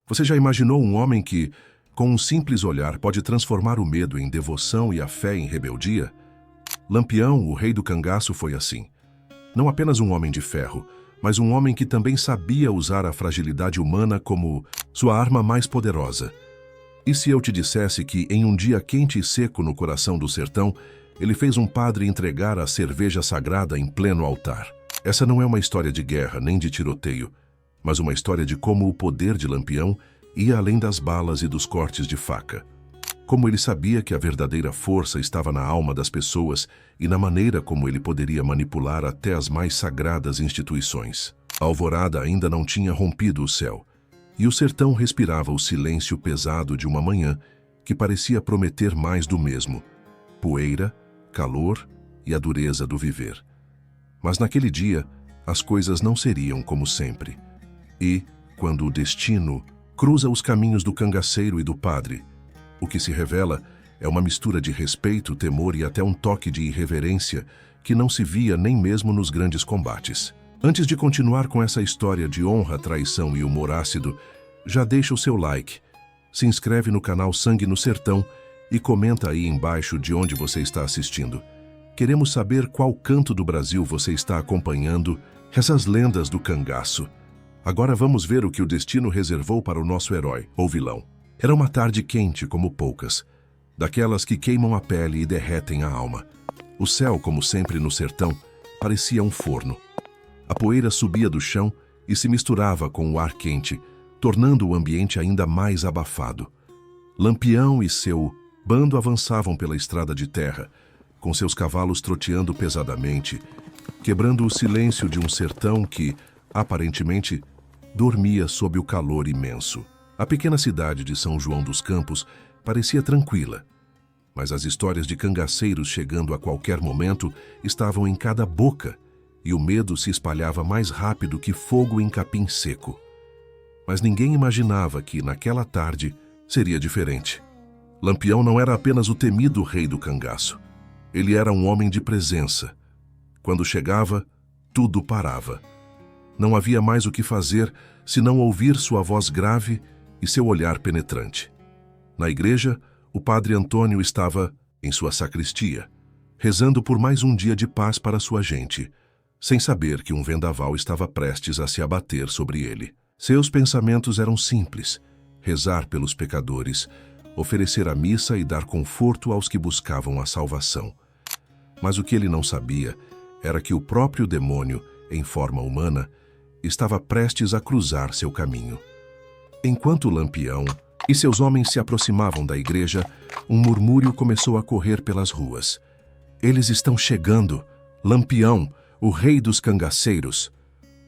Você já imaginou um homem que, com um simples olhar, pode transformar o medo em devoção e a fé em rebeldia? Lampião, o rei do cangaço, foi assim. Não apenas um homem de ferro, mas um homem que também sabia usar a fragilidade humana como sua arma mais poderosa. E se eu te dissesse que, em um dia quente e seco no coração do sertão, ele fez um padre entregar a cerveja sagrada em pleno altar? Essa não é uma história de guerra nem de tiroteio, mas uma história de como o poder de Lampião ia além das balas e dos cortes de faca. Como ele sabia que a verdadeira força estava na alma das pessoas e na maneira como ele poderia manipular até as mais sagradas instituições. A alvorada ainda não tinha rompido o céu, e o sertão respirava o silêncio pesado de uma manhã que parecia prometer mais do mesmo: poeira, calor e a dureza do viver. Mas naquele dia, as coisas não seriam como sempre. E, quando o destino cruza os caminhos do cangaceiro e do padre, o que se revela é uma mistura de respeito, temor e até um toque de irreverência que não se via nem mesmo nos grandes combates. Antes de continuar com essa história de honra, traição e humor ácido, já deixa o seu like, se inscreve no canal Sangue no Sertão e comenta aí embaixo de onde você está assistindo. Queremos saber qual canto do Brasil você está acompanhando essas lendas do cangaço. Agora vamos ver o que o destino reservou para o nosso herói, ou vilão. Era uma tarde quente como poucas, daquelas que queimam a pele e derretem a alma. O céu, como sempre no sertão, parecia um forno. A poeira subia do chão e se misturava com o ar quente, tornando o ambiente ainda mais abafado. Lampião e seu bando avançavam pela estrada de terra, com seus cavalos troteando pesadamente, quebrando o silêncio de um sertão que, aparentemente, dormia sob o calor imenso. A pequena cidade de São João dos Campos parecia tranquila, mas as histórias de cangaceiros chegando a qualquer momento estavam em cada boca e o medo se espalhava mais rápido que fogo em capim seco. Mas ninguém imaginava que, naquela tarde, seria diferente. Lampião não era apenas o temido rei do cangaço. Ele era um homem de presença. Quando chegava, tudo parava. Não havia mais o que fazer senão ouvir sua voz grave e seu olhar penetrante. Na igreja, o padre Antônio estava em sua sacristia, rezando por mais um dia de paz para sua gente, sem saber que um vendaval estava prestes a se abater sobre ele. Seus pensamentos eram simples: rezar pelos pecadores, oferecer a missa e dar conforto aos que buscavam a salvação. Mas o que ele não sabia era que o próprio demônio, em forma humana, estava prestes a cruzar seu caminho. Enquanto Lampião e seus homens se aproximavam da igreja, um murmúrio começou a correr pelas ruas. Eles estão chegando! Lampião, o rei dos cangaceiros!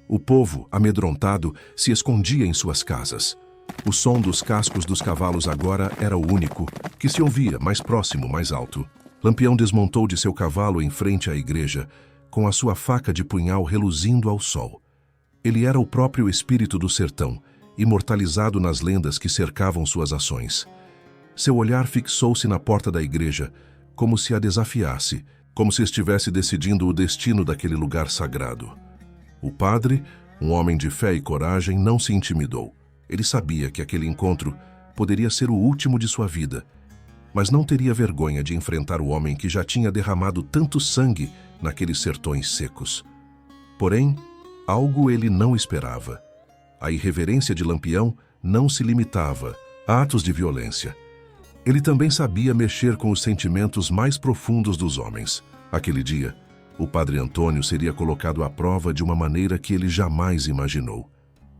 O povo, amedrontado, se escondia em suas casas. O som dos cascos dos cavalos agora era o único, que se ouvia mais próximo, mais alto. Lampião desmontou de seu cavalo em frente à igreja, com a sua faca de punhal reluzindo ao sol. Ele era o próprio espírito do sertão, imortalizado nas lendas que cercavam suas ações. Seu olhar fixou-se na porta da igreja, como se a desafiasse, como se estivesse decidindo o destino daquele lugar sagrado. O padre, um homem de fé e coragem, não se intimidou. Ele sabia que aquele encontro poderia ser o último de sua vida, mas não teria vergonha de enfrentar o homem que já tinha derramado tanto sangue naqueles sertões secos. Porém, algo ele não esperava. A irreverência de Lampião não se limitava a atos de violência. Ele também sabia mexer com os sentimentos mais profundos dos homens. Aquele dia, o padre Antônio seria colocado à prova de uma maneira que ele jamais imaginou.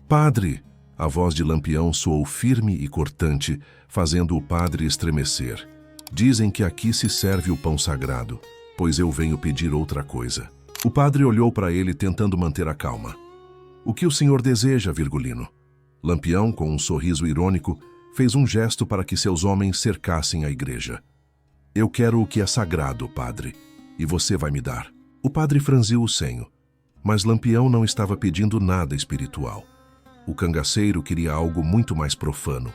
"Padre!" A voz de Lampião soou firme e cortante, fazendo o padre estremecer. "Dizem que aqui se serve o pão sagrado, pois eu venho pedir outra coisa." O padre olhou para ele tentando manter a calma. "O que o senhor deseja, Virgulino?" Lampião, com um sorriso irônico, fez um gesto para que seus homens cercassem a igreja. "Eu quero o que é sagrado, padre, e você vai me dar." O padre franziu o senho, mas Lampião não estava pedindo nada espiritual. O cangaceiro queria algo muito mais profano.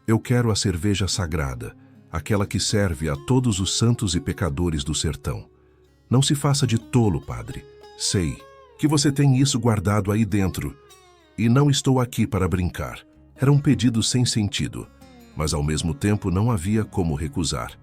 "Eu quero a cerveja sagrada, aquela que serve a todos os santos e pecadores do sertão." "Não se faça de tolo, padre. Sei que você tem isso guardado aí dentro, e não estou aqui para brincar." Era um pedido sem sentido, mas ao mesmo tempo não havia como recusar.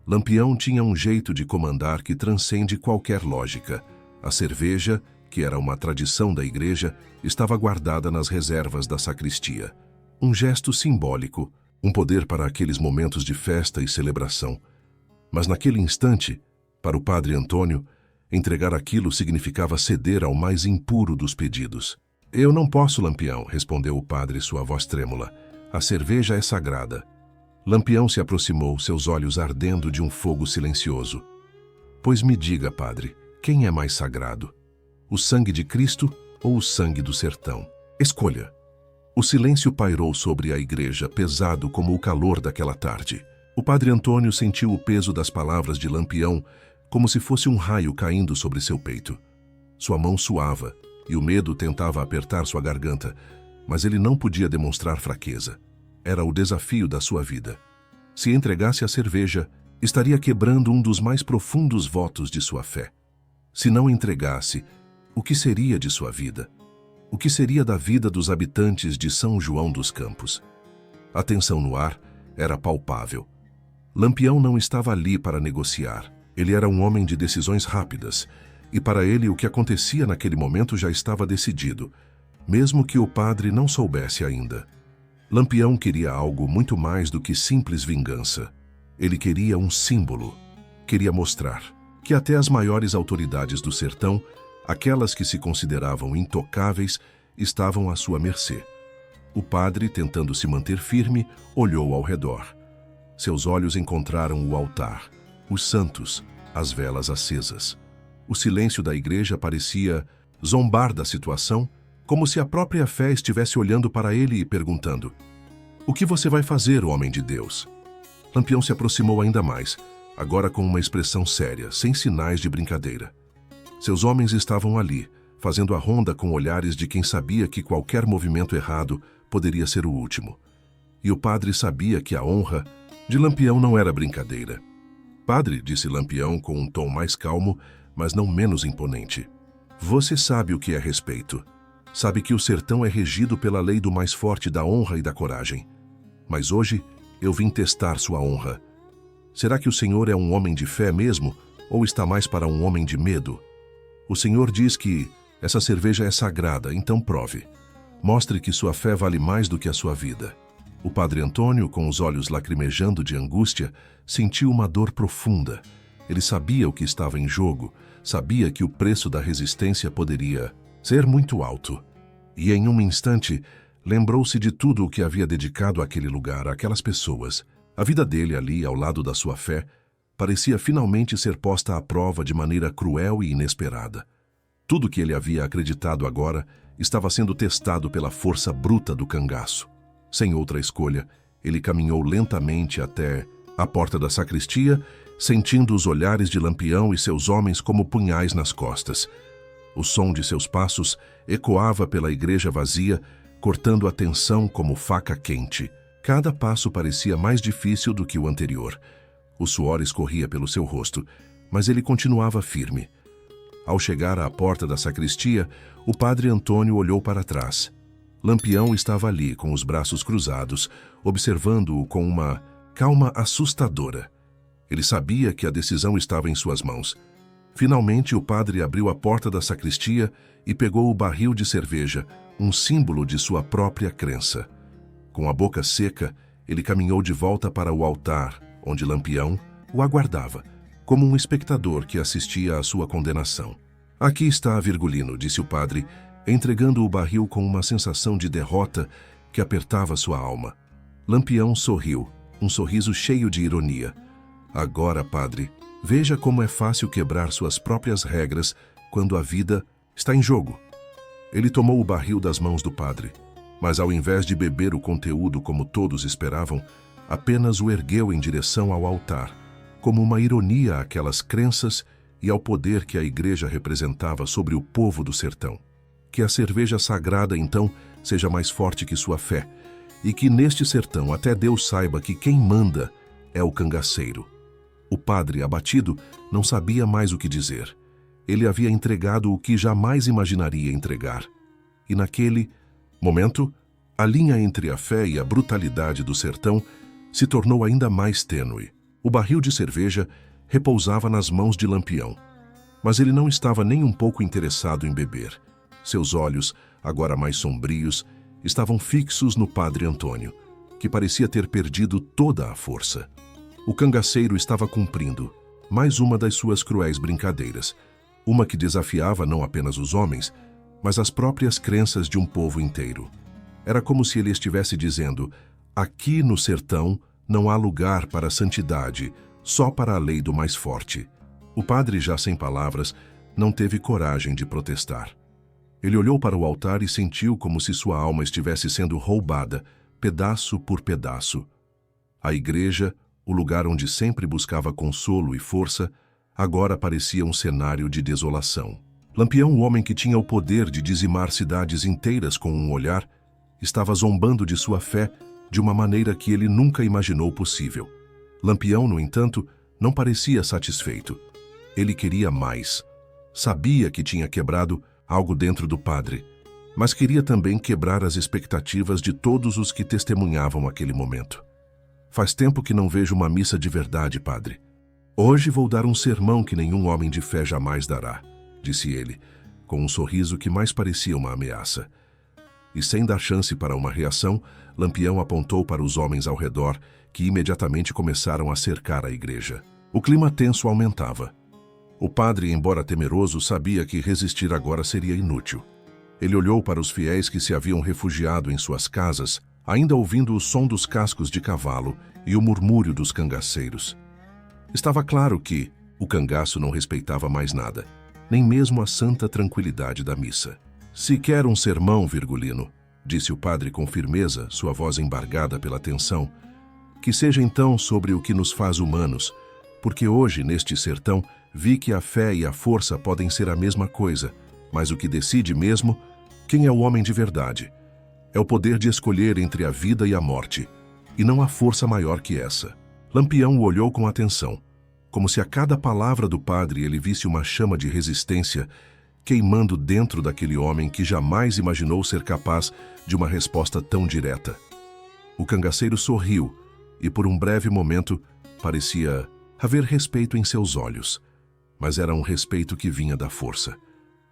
Lampião tinha um jeito de comandar que transcende qualquer lógica. A cerveja, que era uma tradição da igreja, estava guardada nas reservas da sacristia. Um gesto simbólico, um poder para aqueles momentos de festa e celebração. Mas naquele instante, para o padre Antônio, entregar aquilo significava ceder ao mais impuro dos pedidos. Eu não posso, Lampião, respondeu o padre, sua voz trêmula. A cerveja é sagrada. Lampião se aproximou, seus olhos ardendo de um fogo silencioso. Pois me diga, padre, quem é mais sagrado? O sangue de Cristo ou o sangue do sertão? Escolha. O silêncio pairou sobre a igreja, pesado como o calor daquela tarde. O padre Antônio sentiu o peso das palavras de Lampião como se fosse um raio caindo sobre seu peito. Sua mão suava e o medo tentava apertar sua garganta, mas ele não podia demonstrar fraqueza. Era o desafio da sua vida. Se entregasse a cerveja, estaria quebrando um dos mais profundos votos de sua fé. Se não entregasse, o que seria de sua vida? O que seria da vida dos habitantes de São João dos Campos? A tensão no ar era palpável. Lampião não estava ali para negociar. Ele era um homem de decisões rápidas, e para ele o que acontecia naquele momento já estava decidido, mesmo que o padre não soubesse ainda. Lampião queria algo muito mais do que simples vingança. Ele queria um símbolo. Queria mostrar que até as maiores autoridades do sertão, aquelas que se consideravam intocáveis, estavam à sua mercê. O padre, tentando se manter firme, olhou ao redor. Seus olhos encontraram o altar, os santos, as velas acesas. O silêncio da igreja parecia zombar da situação, como se a própria fé estivesse olhando para ele e perguntando: "O que você vai fazer, homem de Deus?" Lampião se aproximou ainda mais, agora com uma expressão séria, sem sinais de brincadeira. Seus homens estavam ali, fazendo a ronda com olhares de quem sabia que qualquer movimento errado poderia ser o último. E o padre sabia que a honra de Lampião não era brincadeira. "Padre", disse Lampião com um tom mais calmo, mas não menos imponente, "você sabe o que é respeito. Sabe que o sertão é regido pela lei do mais forte, da honra e da coragem. Mas hoje eu vim testar sua honra. Será que o senhor é um homem de fé mesmo, ou está mais para um homem de medo? O senhor diz que essa cerveja é sagrada, então prove. Mostre que sua fé vale mais do que a sua vida." O padre Antônio, com os olhos lacrimejando de angústia, sentiu uma dor profunda. Ele sabia o que estava em jogo, sabia que o preço da resistência poderia ser muito alto. E em um instante, lembrou-se de tudo o que havia dedicado àquele lugar, àquelas pessoas. A vida dele ali, ao lado da sua fé, parecia finalmente ser posta à prova de maneira cruel e inesperada. Tudo que ele havia acreditado agora estava sendo testado pela força bruta do cangaço. Sem outra escolha, ele caminhou lentamente até a porta da sacristia, sentindo os olhares de Lampião e seus homens como punhais nas costas. O som de seus passos ecoava pela igreja vazia, cortando a tensão como faca quente. Cada passo parecia mais difícil do que o anterior. O suor escorria pelo seu rosto, mas ele continuava firme. Ao chegar à porta da sacristia, o padre Antônio olhou para trás. Lampião estava ali, com os braços cruzados, observando-o com uma calma assustadora. Ele sabia que a decisão estava em suas mãos. Finalmente, o padre abriu a porta da sacristia e pegou o barril de cerveja, um símbolo de sua própria crença. Com a boca seca, ele caminhou de volta para o altar, onde Lampião o aguardava, como um espectador que assistia à sua condenação. "Aqui está, Virgulino", disse o padre, entregando o barril com uma sensação de derrota que apertava sua alma. Lampião sorriu, um sorriso cheio de ironia. "Agora, padre, veja como é fácil quebrar suas próprias regras quando a vida está em jogo." Ele tomou o barril das mãos do padre, mas ao invés de beber o conteúdo como todos esperavam, apenas o ergueu em direção ao altar, como uma ironia àquelas crenças e ao poder que a igreja representava sobre o povo do sertão. Que a cerveja sagrada, então, seja mais forte que sua fé, e que neste sertão até Deus saiba que quem manda é o cangaceiro. O padre, abatido, não sabia mais o que dizer. Ele havia entregado o que jamais imaginaria entregar. E naquele momento, A linha entre a fé e a brutalidade do sertão se tornou ainda mais tênue. O barril de cerveja repousava nas mãos de Lampião, mas ele não estava nem um pouco interessado em beber. Seus olhos, agora mais sombrios, estavam fixos no padre Antônio, que parecia ter perdido toda a força. O cangaceiro estava cumprindo mais uma das suas cruéis brincadeiras, uma que desafiava não apenas os homens, mas as próprias crenças de um povo inteiro. Era como se ele estivesse dizendo: aqui no sertão não há lugar para a santidade, só para a lei do mais forte. O padre, já sem palavras, não teve coragem de protestar. Ele olhou para o altar e sentiu como se sua alma estivesse sendo roubada, pedaço por pedaço. A igreja, o lugar onde sempre buscava consolo e força, agora parecia um cenário de desolação. Lampião, o homem que tinha o poder de dizimar cidades inteiras com um olhar, estava zombando de sua fé de uma maneira que ele nunca imaginou possível. Lampião, no entanto, não parecia satisfeito. Ele queria mais. Sabia que tinha quebrado algo dentro do padre, mas queria também quebrar as expectativas de todos os que testemunhavam aquele momento. Faz tempo que não vejo uma missa de verdade, padre. Hoje vou dar um sermão que nenhum homem de fé jamais dará, disse ele, com um sorriso que mais parecia uma ameaça. E sem dar chance para uma reação, Lampião apontou para os homens ao redor, que imediatamente começaram a cercar a igreja. O clima tenso aumentava. O padre, embora temeroso, sabia que resistir agora seria inútil. Ele olhou para os fiéis que se haviam refugiado em suas casas, ainda ouvindo o som dos cascos de cavalo e o murmúrio dos cangaceiros. Estava claro que o cangaço não respeitava mais nada, nem mesmo a santa tranquilidade da missa. Se quer um sermão, Virgulino, disse o padre com firmeza, sua voz embargada pela tensão, que seja então sobre o que nos faz humanos, porque hoje, neste sertão, vi que a fé e a força podem ser a mesma coisa, mas o que decide mesmo, quem é o homem de verdade? É o poder de escolher entre a vida e a morte, e não há força maior que essa. Lampião o olhou com atenção, como se a cada palavra do padre ele visse uma chama de resistência queimando dentro daquele homem que jamais imaginou ser capaz de uma resposta tão direta. O cangaceiro sorriu e por um breve momento parecia haver respeito em seus olhos, mas era um respeito que vinha da força.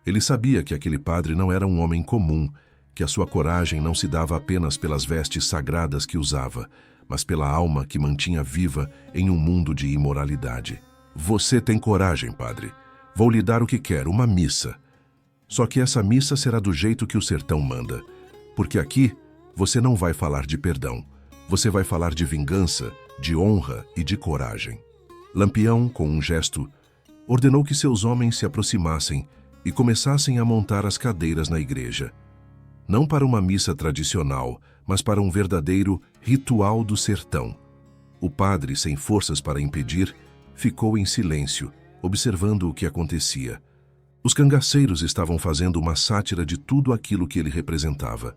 Ele sabia que aquele padre não era um homem comum, que a sua coragem não se dava apenas pelas vestes sagradas que usava, mas pela alma que mantinha viva em um mundo de imoralidade. Você tem coragem, padre. Vou lhe dar o que quer, uma missa. Só que essa missa será do jeito que o sertão manda, porque aqui você não vai falar de perdão, você vai falar de vingança, de honra e de coragem. Lampião, com um gesto, ordenou que seus homens se aproximassem e começassem a montar as cadeiras na igreja. Não para uma missa tradicional, mas para um verdadeiro ritual do sertão. O padre, sem forças para impedir, ficou em silêncio, observando o que acontecia. Os cangaceiros estavam fazendo uma sátira de tudo aquilo que ele representava.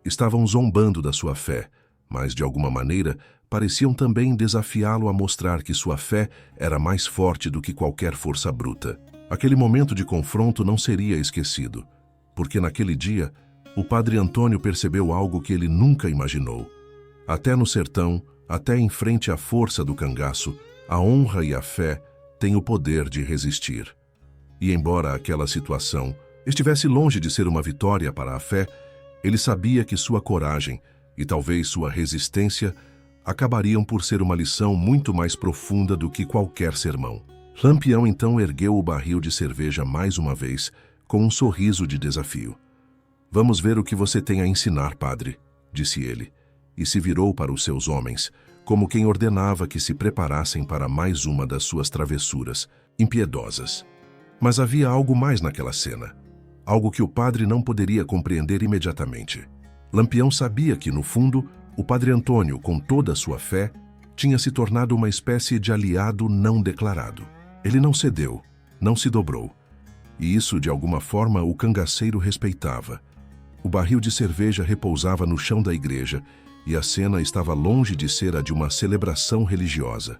Estavam zombando da sua fé, mas, de alguma maneira, pareciam também desafiá-lo a mostrar que sua fé era mais forte do que qualquer força bruta. Aquele momento de confronto não seria esquecido, porque naquele dia, o padre Antônio percebeu algo que ele nunca imaginou. Até no sertão, até em frente à força do cangaço, a honra e a fé têm o poder de resistir. E embora aquela situação estivesse longe de ser uma vitória para a fé, ele sabia que sua coragem e talvez sua resistência acabariam por ser uma lição muito mais profunda do que qualquer sermão. Lampião então ergueu o barril de cerveja mais uma vez, com um sorriso de desafio. Vamos ver o que você tem a ensinar, padre, disse ele, e se virou para os seus homens, como quem ordenava que se preparassem para mais uma das suas travessuras, impiedosas. Mas havia algo mais naquela cena, algo que o padre não poderia compreender imediatamente. Lampião sabia que, no fundo, o padre Antônio, com toda a sua fé, tinha se tornado uma espécie de aliado não declarado. Ele não cedeu, não se dobrou. E isso, de alguma forma, o cangaceiro respeitava. O barril de cerveja repousava no chão da igreja e a cena estava longe de ser a de uma celebração religiosa.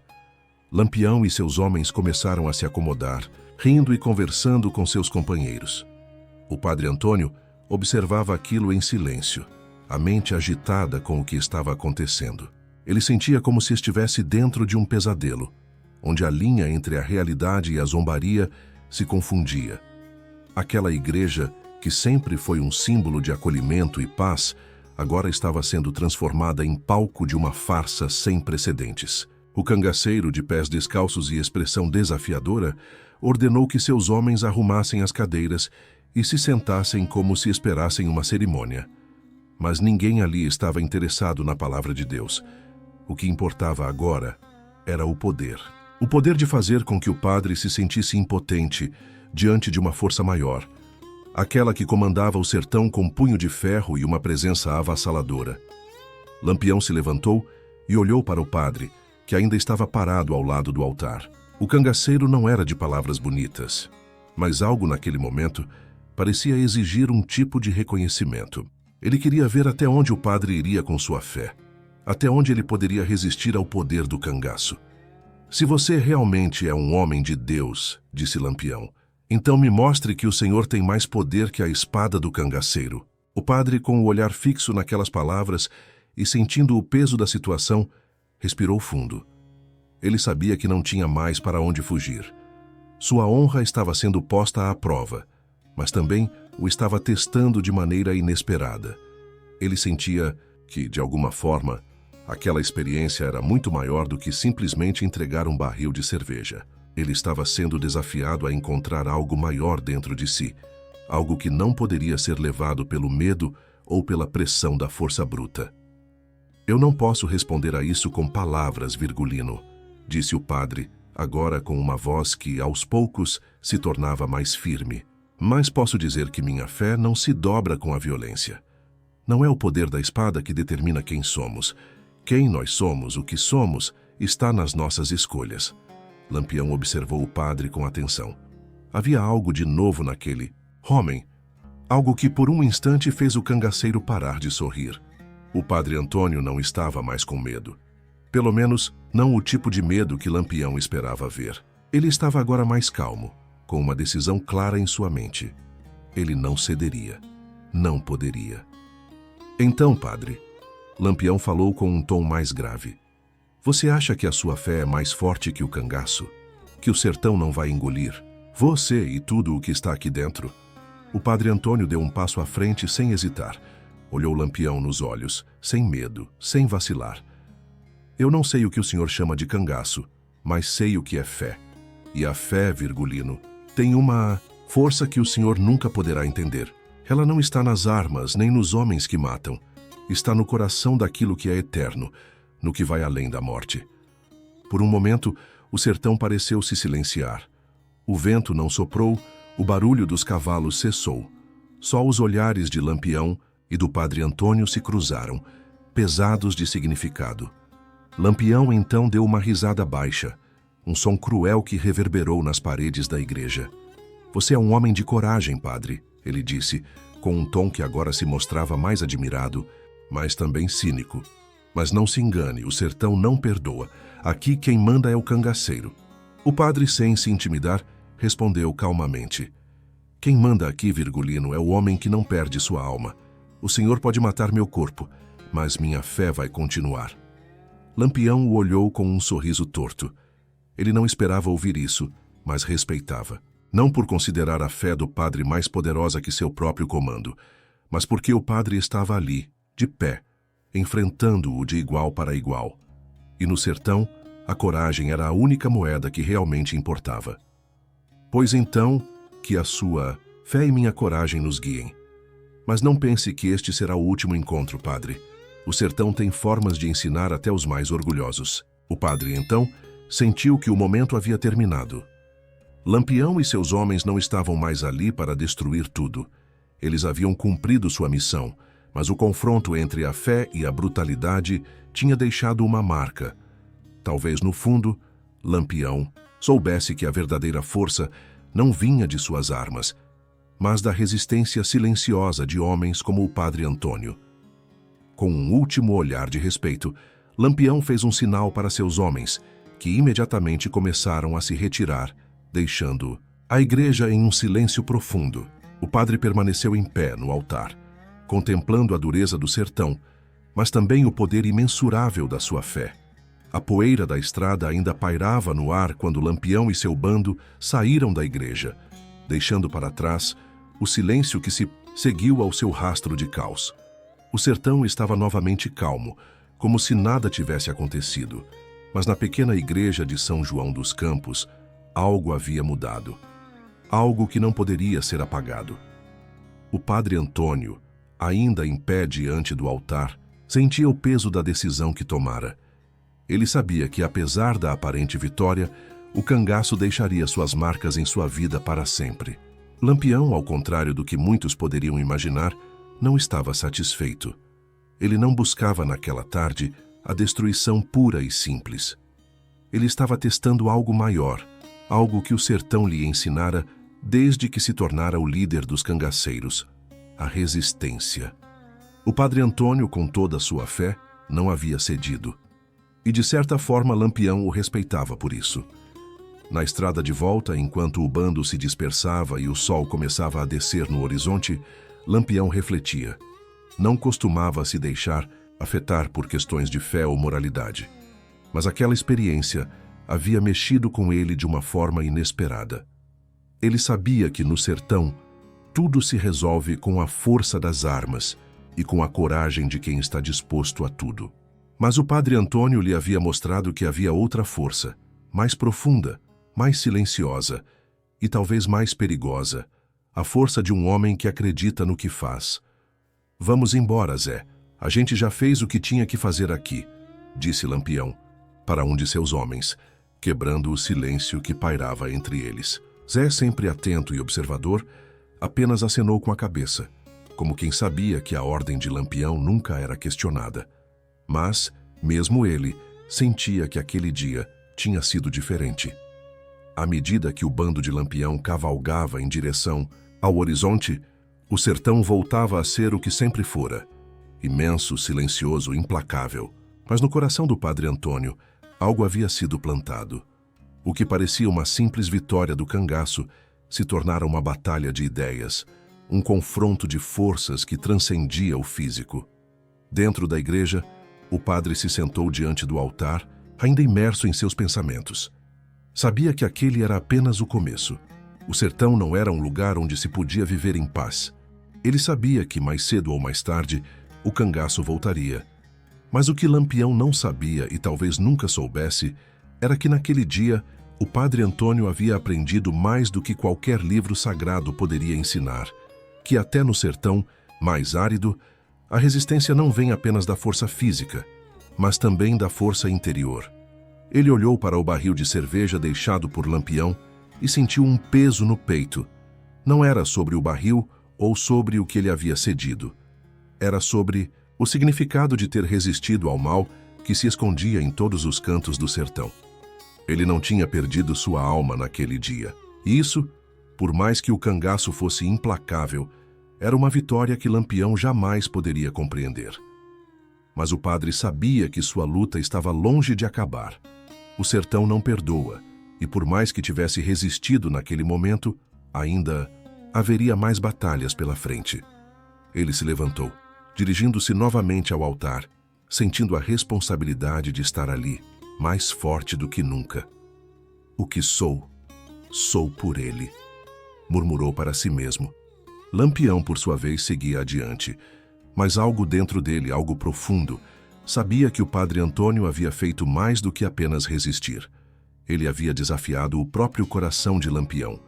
Lampião e seus homens começaram a se acomodar, rindo e conversando com seus companheiros. O padre Antônio observava aquilo em silêncio. a mente agitada com o que estava acontecendo. Ele sentia como se estivesse dentro de um pesadelo, onde a linha entre a realidade e a zombaria se confundia. Aquela igreja, que sempre foi um símbolo de acolhimento e paz, agora estava sendo transformada em palco de uma farsa sem precedentes. O cangaceiro, de pés descalços e expressão desafiadora, ordenou que seus homens arrumassem as cadeiras e se sentassem como se esperassem uma cerimônia. Mas ninguém ali estava interessado na palavra de Deus. O que importava agora era o poder. O poder de fazer com que o padre se sentisse impotente diante de uma força maior, aquela que comandava o sertão com punho de ferro e uma presença avassaladora. Lampião se levantou e olhou para o padre, que ainda estava parado ao lado do altar. O cangaceiro não era de palavras bonitas, mas algo naquele momento parecia exigir um tipo de reconhecimento. Ele queria ver até onde o padre iria com sua fé, até onde ele poderia resistir ao poder do cangaço. Se você realmente é um homem de Deus, disse Lampião, então me mostre que o Senhor tem mais poder que a espada do cangaceiro. O padre, com o olhar fixo naquelas palavras e sentindo o peso da situação, respirou fundo. Ele sabia que não tinha mais para onde fugir. Sua honra estava sendo posta à prova, mas também o estava testando de maneira inesperada. Ele sentia que, de alguma forma, aquela experiência era muito maior do que simplesmente entregar um barril de cerveja. Ele estava sendo desafiado a encontrar algo maior dentro de si, algo que não poderia ser levado pelo medo ou pela pressão da força bruta. Eu não posso responder a isso com palavras, Virgulino, disse o padre, agora com uma voz que, aos poucos, se tornava mais firme. Mas posso dizer que minha fé não se dobra com a violência. Não é o poder da espada que determina quem somos. Quem nós somos, o que somos, está nas nossas escolhas. Lampião observou o padre com atenção. Havia algo de novo naquele homem, algo que por um instante fez o cangaceiro parar de sorrir. O padre Antônio não estava mais com medo. Pelo menos, não o tipo de medo que Lampião esperava ver. Ele estava agora mais calmo, com uma decisão clara em sua mente. Ele não cederia. Não poderia. Então, padre, Lampião falou com um tom mais grave. Você acha que a sua fé é mais forte que o cangaço? Que o sertão não vai engolir? Você e tudo o que está aqui dentro? O padre Antônio deu um passo à frente sem hesitar. Olhou Lampião nos olhos, sem medo, sem vacilar. Eu não sei o que o senhor chama de cangaço, mas sei o que é fé. E a fé, Virgulino, tem uma força que o senhor nunca poderá entender. Ela não está nas armas, nem nos homens que matam. Está no coração daquilo que é eterno, no que vai além da morte. Por um momento, o sertão pareceu se silenciar. O vento não soprou, o barulho dos cavalos cessou. Só os olhares de Lampião e do padre Antônio se cruzaram, pesados de significado. Lampião então deu uma risada baixa, um som cruel que reverberou nas paredes da igreja. Você é um homem de coragem, padre, ele disse, com um tom que agora se mostrava mais admirado, mas também cínico. Mas não se engane, o sertão não perdoa. Aqui quem manda é o cangaceiro. O padre, sem se intimidar, respondeu calmamente. Quem manda aqui, Virgulino, é o homem que não perde sua alma. O senhor pode matar meu corpo, mas minha fé vai continuar. Lampião o olhou com um sorriso torto. Ele não esperava ouvir isso, mas respeitava. Não por considerar a fé do padre mais poderosa que seu próprio comando, mas porque o padre estava ali, de pé, enfrentando-o de igual para igual. E no sertão, a coragem era a única moeda que realmente importava. Pois então, que a sua fé e minha coragem nos guiem. Mas não pense que este será o último encontro, padre. O sertão tem formas de ensinar até os mais orgulhosos. O padre, então, sentiu que o momento havia terminado. Lampião e seus homens não estavam mais ali para destruir tudo. Eles haviam cumprido sua missão, mas o confronto entre a fé e a brutalidade tinha deixado uma marca. Talvez, no fundo, Lampião soubesse que a verdadeira força não vinha de suas armas, mas da resistência silenciosa de homens como o padre Antônio. Com um último olhar de respeito, Lampião fez um sinal para seus homens, que imediatamente começaram a se retirar, deixando a igreja em um silêncio profundo. O padre permaneceu em pé no altar, contemplando a dureza do sertão, mas também o poder imensurável da sua fé. A poeira da estrada ainda pairava no ar quando Lampião e seu bando saíram da igreja, deixando para trás o silêncio que se seguiu ao seu rastro de caos. O sertão estava novamente calmo, como se nada tivesse acontecido, mas na pequena igreja de São João dos Campos, algo havia mudado. Algo que não poderia ser apagado. O padre Antônio, ainda em pé diante do altar, sentia o peso da decisão que tomara. Ele sabia que, apesar da aparente vitória, o cangaço deixaria suas marcas em sua vida para sempre. Lampião, ao contrário do que muitos poderiam imaginar, não estava satisfeito. Ele não buscava naquela tarde a destruição pura e simples. Ele estava testando algo maior, algo que o sertão lhe ensinara desde que se tornara o líder dos cangaceiros: a resistência. O padre Antônio, com toda a sua fé, não havia cedido. E de certa forma Lampião o respeitava por isso. Na estrada de volta, enquanto o bando se dispersava e o sol começava a descer no horizonte, Lampião refletia. Não costumava se deixar afetar por questões de fé ou moralidade. Mas aquela experiência havia mexido com ele de uma forma inesperada. Ele sabia que no sertão tudo se resolve com a força das armas e com a coragem de quem está disposto a tudo. Mas o padre Antônio lhe havia mostrado que havia outra força, mais profunda, mais silenciosa e talvez mais perigosa, a força de um homem que acredita no que faz. "Vamos embora, Zé. A gente já fez o que tinha que fazer aqui", disse Lampião para um de seus homens, quebrando o silêncio que pairava entre eles. Zé, sempre atento e observador, apenas acenou com a cabeça, como quem sabia que a ordem de Lampião nunca era questionada. Mas, mesmo ele, sentia que aquele dia tinha sido diferente. À medida que o bando de Lampião cavalgava em direção ao horizonte, o sertão voltava a ser o que sempre fora: imenso, silencioso, implacável. Mas no coração do padre Antônio, algo havia sido plantado. O que parecia uma simples vitória do cangaço se tornara uma batalha de ideias, um confronto de forças que transcendia o físico. Dentro da igreja, o padre se sentou diante do altar, ainda imerso em seus pensamentos. Sabia que aquele era apenas o começo. O sertão não era um lugar onde se podia viver em paz. Ele sabia que, mais cedo ou mais tarde, o cangaço voltaria. Mas o que Lampião não sabia e talvez nunca soubesse era que naquele dia o padre Antônio havia aprendido mais do que qualquer livro sagrado poderia ensinar, que até no sertão, mais árido, a resistência não vem apenas da força física, mas também da força interior. Ele olhou para o barril de cerveja deixado por Lampião e sentiu um peso no peito. Não era sobre o barril ou sobre o que ele havia cedido. Era sobre o significado de ter resistido ao mal que se escondia em todos os cantos do sertão. Ele não tinha perdido sua alma naquele dia. E isso, por mais que o cangaço fosse implacável, era uma vitória que Lampião jamais poderia compreender. Mas o padre sabia que sua luta estava longe de acabar. O sertão não perdoa, e por mais que tivesse resistido naquele momento, ainda haveria mais batalhas pela frente. Ele se levantou, dirigindo-se novamente ao altar, sentindo a responsabilidade de estar ali, mais forte do que nunca. "O que sou, sou por ele", murmurou para si mesmo. Lampião, por sua vez, seguia adiante, mas algo dentro dele, algo profundo, sabia que o padre Antônio havia feito mais do que apenas resistir. Ele havia desafiado o próprio coração de Lampião.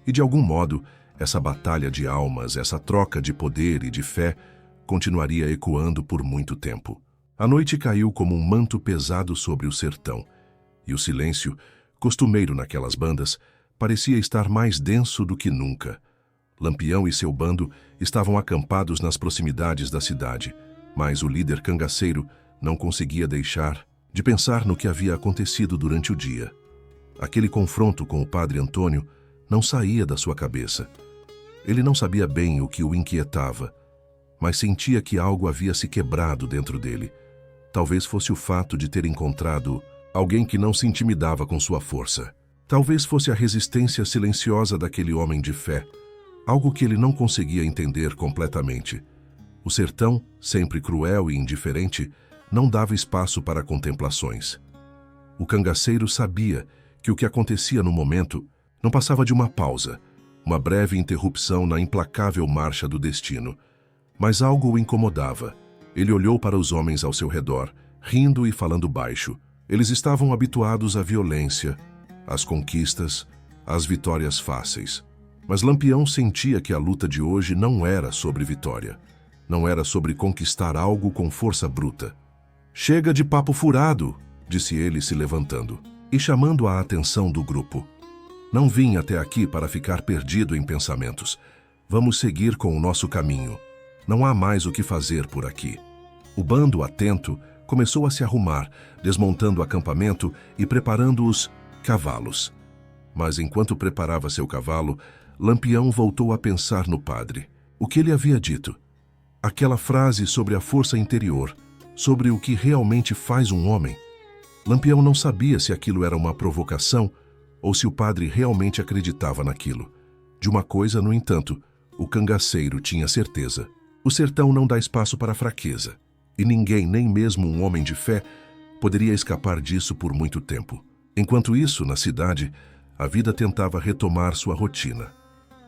E de algum modo, essa batalha de almas, essa troca de poder e de fé, continuaria ecoando por muito tempo. A noite caiu como um manto pesado sobre o sertão, e o silêncio, costumeiro naquelas bandas, parecia estar mais denso do que nunca. Lampião e seu bando estavam acampados nas proximidades da cidade, mas o líder cangaceiro não conseguia deixar de pensar no que havia acontecido durante o dia. Aquele confronto com o padre Antônio não saía da sua cabeça. Ele não sabia bem o que o inquietava, mas sentia que algo havia se quebrado dentro dele. Talvez fosse o fato de ter encontrado alguém que não se intimidava com sua força. Talvez fosse a resistência silenciosa daquele homem de fé, algo que ele não conseguia entender completamente. O sertão, sempre cruel e indiferente, não dava espaço para contemplações. O cangaceiro sabia que o que acontecia no momento não passava de uma pausa, uma breve interrupção na implacável marcha do destino. Mas algo o incomodava. Ele olhou para os homens ao seu redor, rindo e falando baixo. Eles estavam habituados à violência, às conquistas, às vitórias fáceis. Mas Lampião sentia que a luta de hoje não era sobre vitória. Não era sobre conquistar algo com força bruta. "Chega de papo furado", disse ele se levantando e chamando a atenção do grupo. "Não vim até aqui para ficar perdido em pensamentos. Vamos seguir com o nosso caminho. Não há mais o que fazer por aqui." O bando, atento, começou a se arrumar, desmontando o acampamento e preparando os cavalos. Mas enquanto preparava seu cavalo, Lampião voltou a pensar no padre. O que ele havia dito? Aquela frase sobre a força interior, sobre o que realmente faz um homem. Lampião não sabia se aquilo era uma provocação ou se o padre realmente acreditava naquilo. De uma coisa, no entanto, o cangaceiro tinha certeza. O sertão não dá espaço para fraqueza, e ninguém, nem mesmo um homem de fé, poderia escapar disso por muito tempo. Enquanto isso, na cidade, a vida tentava retomar sua rotina.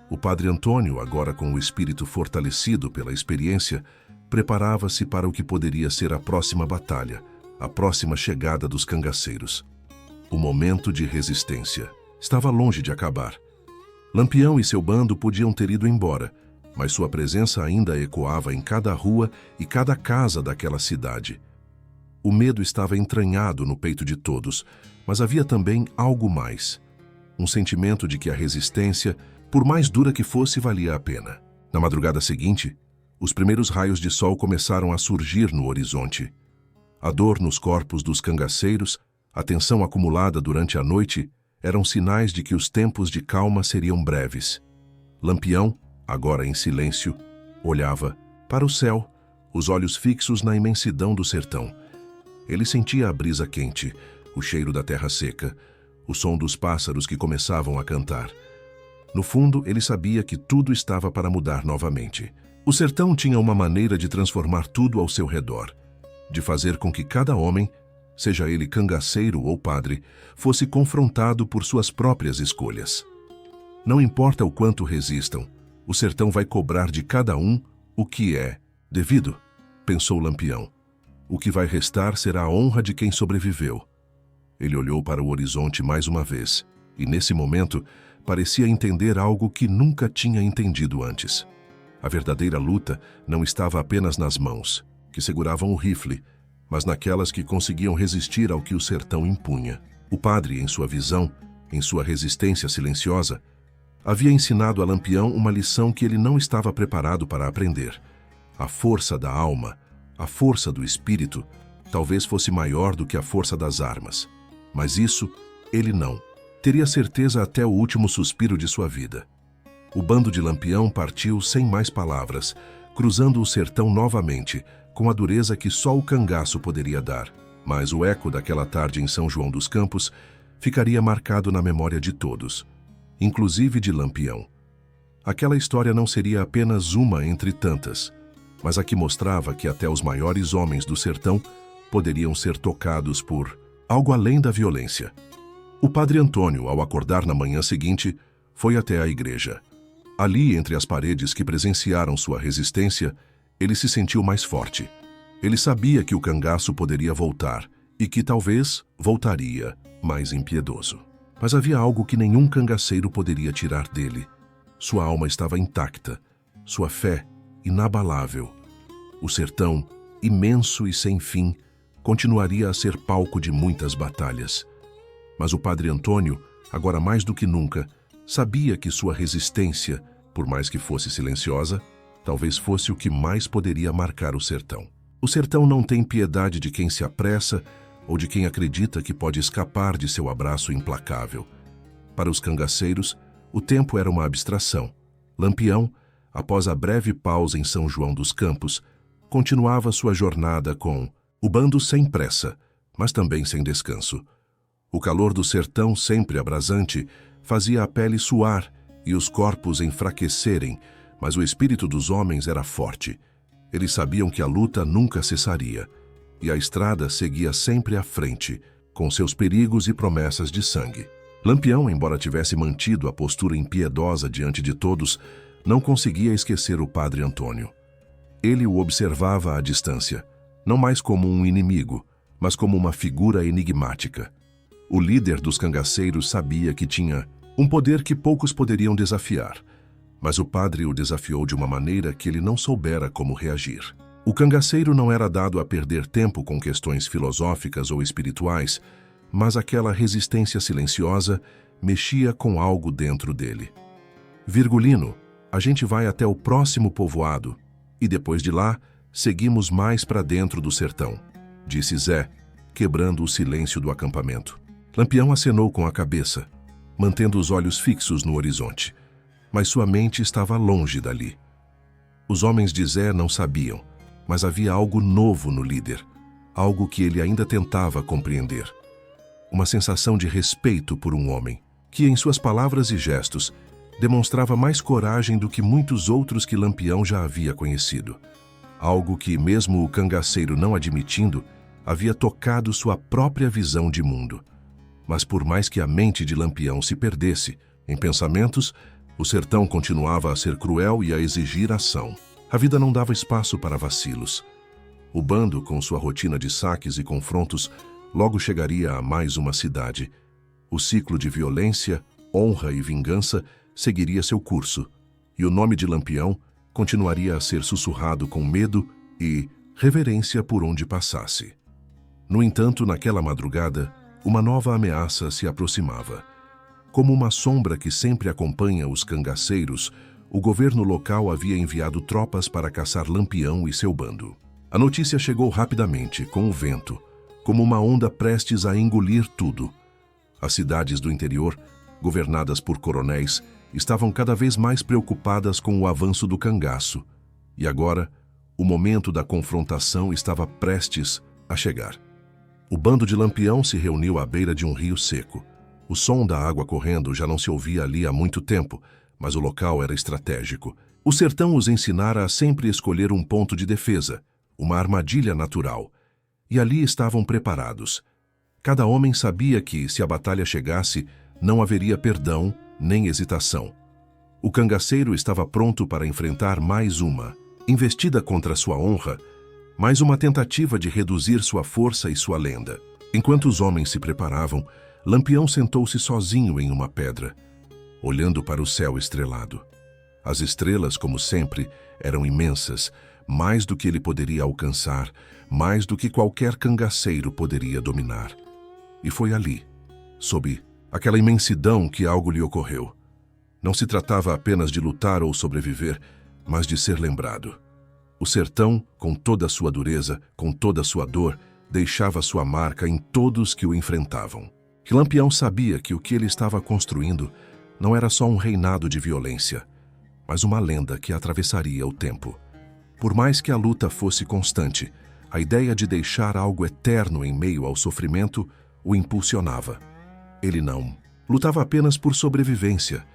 O padre Antônio, agora com o espírito fortalecido pela experiência, preparava-se para o que poderia ser a próxima batalha, a próxima chegada dos cangaceiros. O momento de resistência estava longe de acabar. Lampião e seu bando podiam ter ido embora, mas sua presença ainda ecoava em cada rua e cada casa daquela cidade. O medo estava entranhado no peito de todos, mas havia também algo mais. Um sentimento de que a resistência, por mais dura que fosse, valia a pena. Na madrugada seguinte, os primeiros raios de sol começaram a surgir no horizonte. A dor nos corpos dos cangaceiros, a tensão acumulada durante a noite, eram sinais de que os tempos de calma seriam breves. Lampião, agora em silêncio, olhava para o céu, os olhos fixos na imensidão do sertão. Ele sentia a brisa quente, o cheiro da terra seca, o som dos pássaros que começavam a cantar. No fundo, ele sabia que tudo estava para mudar novamente. O sertão tinha uma maneira de transformar tudo ao seu redor, de fazer com que cada homem, seja ele cangaceiro ou padre, fosse confrontado por suas próprias escolhas. Não importa o quanto resistam, o sertão vai cobrar de cada um o que é devido, pensou Lampião. O que vai restar será a honra de quem sobreviveu. Ele olhou para o horizonte mais uma vez, e nesse momento parecia entender algo que nunca tinha entendido antes. A verdadeira luta não estava apenas nas mãos, que seguravam o rifle, mas naquelas que conseguiam resistir ao que o sertão impunha. O padre, em sua visão, em sua resistência silenciosa, havia ensinado a Lampião uma lição que ele não estava preparado para aprender. A força da alma, a força do espírito, talvez fosse maior do que a força das armas. Mas isso, ele não. Teria certeza até o último suspiro de sua vida. O bando de Lampião partiu sem mais palavras, cruzando o sertão novamente, com a dureza que só o cangaço poderia dar. Mas o eco daquela tarde em São João dos Campos ficaria marcado na memória de todos, inclusive de Lampião. Aquela história não seria apenas uma entre tantas, mas a que mostrava que até os maiores homens do sertão poderiam ser tocados por algo além da violência. O padre Antônio, ao acordar na manhã seguinte, foi até a igreja. Ali, entre as paredes que presenciaram sua resistência, ele se sentiu mais forte. Ele sabia que o cangaço poderia voltar e que talvez voltaria mais impiedoso. Mas havia algo que nenhum cangaceiro poderia tirar dele. Sua alma estava intacta, sua fé inabalável. O sertão, imenso e sem fim, continuaria a ser palco de muitas batalhas. Mas o padre Antônio, agora mais do que nunca, sabia que sua resistência, por mais que fosse silenciosa, talvez fosse o que mais poderia marcar o sertão. O sertão não tem piedade de quem se apressa ou de quem acredita que pode escapar de seu abraço implacável. Para os cangaceiros, o tempo era uma abstração. Lampião, após a breve pausa em São João dos Campos, continuava sua jornada com o bando sem pressa, mas também sem descanso. O calor do sertão, sempre abrasante, fazia a pele suar e os corpos enfraquecerem, mas o espírito dos homens era forte. Eles sabiam que a luta nunca cessaria, e a estrada seguia sempre à frente, com seus perigos e promessas de sangue. Lampião, embora tivesse mantido a postura impiedosa diante de todos, não conseguia esquecer o padre Antônio. Ele o observava à distância, não mais como um inimigo, mas como uma figura enigmática. O líder dos cangaceiros sabia que tinha um poder que poucos poderiam desafiar, mas o padre o desafiou de uma maneira que ele não soubera como reagir. O cangaceiro não era dado a perder tempo com questões filosóficas ou espirituais, mas aquela resistência silenciosa mexia com algo dentro dele. Virgulino, a gente vai até o próximo povoado e depois de lá seguimos mais para dentro do sertão, disse Zé, quebrando o silêncio do acampamento. Lampião acenou com a cabeça, mantendo os olhos fixos no horizonte, mas sua mente estava longe dali. Os homens de Zé não sabiam, mas havia algo novo no líder, algo que ele ainda tentava compreender. Uma sensação de respeito por um homem, que em suas palavras e gestos demonstrava mais coragem do que muitos outros que Lampião já havia conhecido. Algo que, mesmo o cangaceiro não admitindo, havia tocado sua própria visão de mundo. Mas por mais que a mente de Lampião se perdesse em pensamentos, o sertão continuava a ser cruel e a exigir ação. A vida não dava espaço para vacilos. O bando, com sua rotina de saques e confrontos, logo chegaria a mais uma cidade. O ciclo de violência, honra e vingança seguiria seu curso, e o nome de Lampião continuaria a ser sussurrado com medo e reverência por onde passasse. No entanto, naquela madrugada, uma nova ameaça se aproximava. Como uma sombra que sempre acompanha os cangaceiros, o governo local havia enviado tropas para caçar Lampião e seu bando. A notícia chegou rapidamente, com o vento, como uma onda prestes a engolir tudo. As cidades do interior, governadas por coronéis, estavam cada vez mais preocupadas com o avanço do cangaço, e agora o momento da confrontação estava prestes a chegar. O bando de Lampião se reuniu à beira de um rio seco. O som da água correndo já não se ouvia ali há muito tempo, mas o local era estratégico. O sertão os ensinara a sempre escolher um ponto de defesa, uma armadilha natural, e ali estavam preparados. Cada homem sabia que, se a batalha chegasse, não haveria perdão nem hesitação. O cangaceiro estava pronto para enfrentar mais uma investida contra sua honra, mais uma tentativa de reduzir sua força e sua lenda. Enquanto os homens se preparavam, Lampião sentou-se sozinho em uma pedra, olhando para o céu estrelado. As estrelas, como sempre, eram imensas, mais do que ele poderia alcançar, mais do que qualquer cangaceiro poderia dominar. E foi ali, sob aquela imensidão, que algo lhe ocorreu. Não se tratava apenas de lutar ou sobreviver, mas de ser lembrado. O sertão, com toda a sua dureza, com toda a sua dor, deixava sua marca em todos que o enfrentavam. Que Lampião sabia que o que ele estava construindo não era só um reinado de violência, mas uma lenda que atravessaria o tempo. Por mais que a luta fosse constante, a ideia de deixar algo eterno em meio ao sofrimento o impulsionava. Ele não lutava apenas por sobrevivência,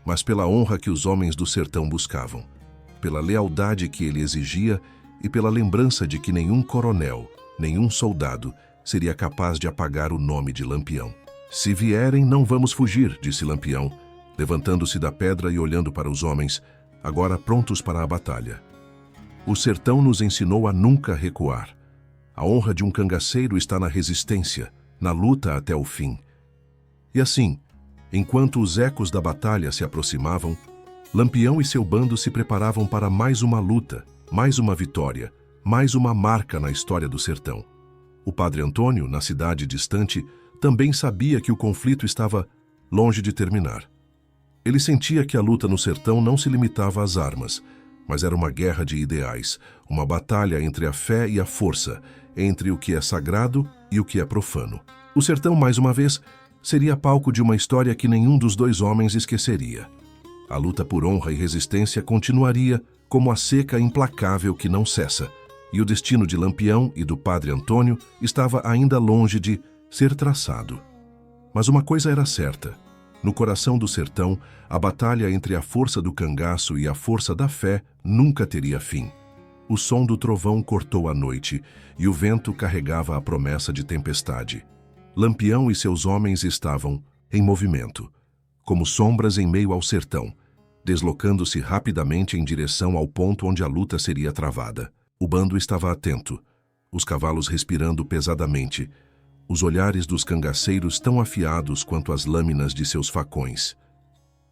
mas pela honra que os homens do sertão buscavam, pela lealdade que ele exigia e pela lembrança de que nenhum coronel, nenhum soldado seria capaz de apagar o nome de Lampião. Se vierem, não vamos fugir, disse Lampião, levantando-se da pedra e olhando para os homens, agora prontos para a batalha. O sertão nos ensinou a nunca recuar. A honra de um cangaceiro está na resistência, na luta até o fim. E assim, enquanto os ecos da batalha se aproximavam, Lampião e seu bando se preparavam para mais uma luta, mais uma vitória, mais uma marca na história do sertão. O padre Antônio, na cidade distante, também sabia que o conflito estava longe de terminar. Ele sentia que a luta no sertão não se limitava às armas, mas era uma guerra de ideais, uma batalha entre a fé e a força, entre o que é sagrado e o que é profano. O sertão, mais uma vez, seria palco de uma história que nenhum dos dois homens esqueceria. A luta por honra e resistência continuaria como a seca implacável que não cessa, e o destino de Lampião e do padre Antônio estava ainda longe de ser traçado. Mas uma coisa era certa: no coração do sertão, a batalha entre a força do cangaço e a força da fé nunca teria fim. O som do trovão cortou a noite e o vento carregava a promessa de tempestade. Lampião e seus homens estavam em movimento, como sombras em meio ao sertão, deslocando-se rapidamente em direção ao ponto onde a luta seria travada. O bando estava atento, os cavalos respirando pesadamente, os olhares dos cangaceiros tão afiados quanto as lâminas de seus facões.